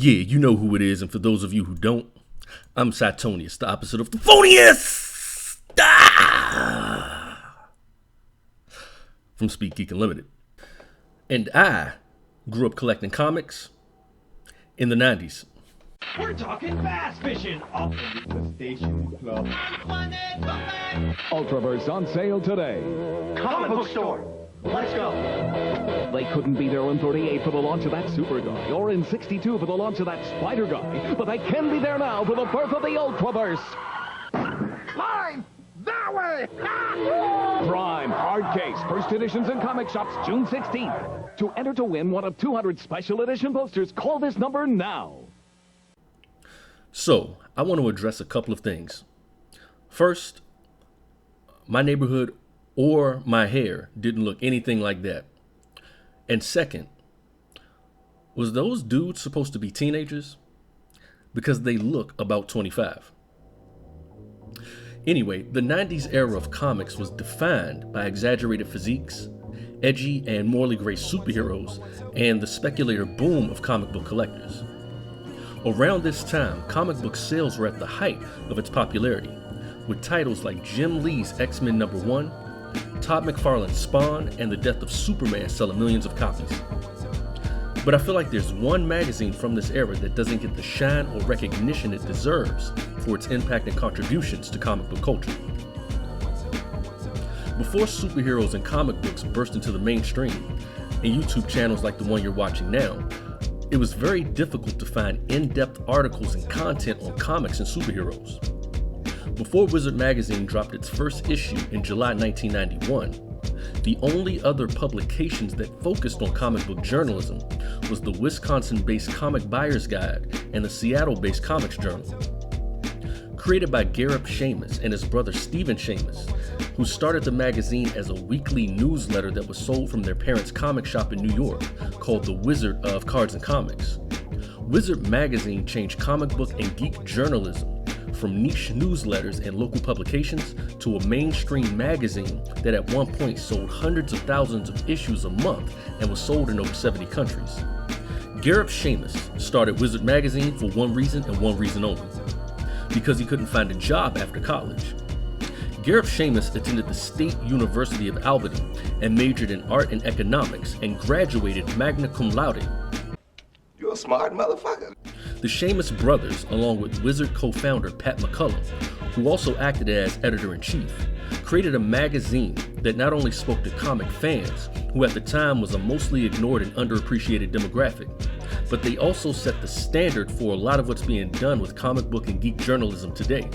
Yeah, you know who it is, and for those of you who don't, I'm Cytonius, the opposite of the phoniest! From Speak Geek Unlimited. And I grew up collecting comics in the 90s. We're talking bass fishing up in the station club. Ultraverse on sale today. Comic book store. Let's go. They couldn't be there in 38 for the launch of that Super Guy, or in 62 for the launch of that Spider Guy, but they can be there now for the birth of the Ultraverse. Line! That way! Prime Hard Case, first editions in comic shops June 16th. To enter to win one of 200 special edition posters, call this number now. So, I want to address a couple of things. First, my neighborhood or my hair didn't look anything like that. And second, was those dudes supposed to be teenagers? Because they look about 25. Anyway, the 90s era of comics was defined by exaggerated physiques, edgy and morally gray superheroes, and the speculator boom of comic book collectors. Around this time, comic book sales were at the height of its popularity, with titles like Jim Lee's X-Men #1, Todd McFarlane's Spawn, and The Death of Superman selling millions of copies. But I feel like there's one magazine from this era that doesn't get the shine or recognition it deserves for its impact and contributions to comic book culture. Before superheroes and comic books burst into the mainstream, and YouTube channels like the one you're watching now, it was very difficult to find in-depth articles and content on comics and superheroes. Before Wizard magazine dropped its first issue in July 1991, the only other publications that focused on comic book journalism was the Wisconsin-based Comic Buyer's Guide and the Seattle-based Comics Journal. Created by Gareb Shamus and his brother Stephen Shamus, who started the magazine as a weekly newsletter that was sold from their parents' comic shop in New York called The Wizard of Cards and Comics. Wizard magazine changed comic book and geek journalism from niche newsletters and local publications to a mainstream magazine that at one point sold hundreds of thousands of issues a month and was sold in over 70 countries. Gareb Shamus started Wizard magazine for one reason and one reason only: because he couldn't find a job after college. Gareb Shamus attended the State University of Albany and majored in art and economics and graduated magna cum laude. You a smart motherfucker. The Shamus brothers, along with Wizard co-founder Pat McCullum, who also acted as editor-in-chief, created a magazine that not only spoke to comic fans, who at the time was a mostly ignored and underappreciated demographic, but they also set the standard for a lot of what's being done with comic book and geek journalism today.